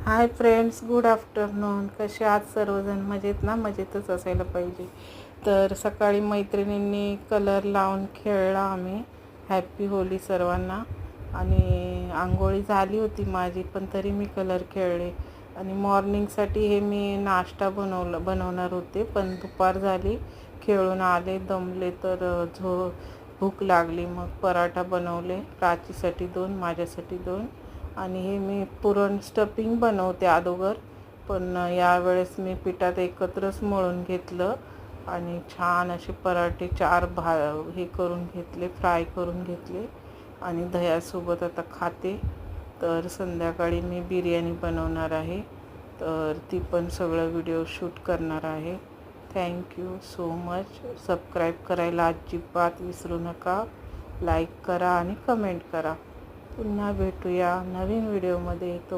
Hi friends, good afternoon. कसे आहात सर्वजण? मजेत ना? मजेतच असायला पाहिजे. तर सकाळी मैत्रिणींनी कलर लावून खेळला आम्ही. हॅपी होली सर्वांना. आणि आंघोळी झाली होती माझी, पण तरी मी कलर खेळले. आणि मॉर्निंगसाठी हे मी नाश्ता बनवणार होते, पण दुपार झाली, खेळून आले, दमले, तर भूक लागली. मग पराठा बनवले, प्राचीसाठी 2, माझ्यासाठी 2. आणि हे मी पुरण स्टफिंग बनवते अगोदर, पण यावेळेस मी पिठात एकत्रच मळून घेतलं आणि छान असे पराठे 4 हे करून घेतले, फ्राय करून घेतले आणि दह्यासोबत आता खाते. तर संध्याकाळी मी बिर्याणी बनवणार आहे, तर ती पण सगळं व्हिडिओ शूट करणार आहे. Thank you so much. सबस्क्राईब करायला अजिबात विसरू नका. लाईक करा आणि कमेंट करा. पुन्हा भेटूया नवीन व्हिडिओमध्ये. तो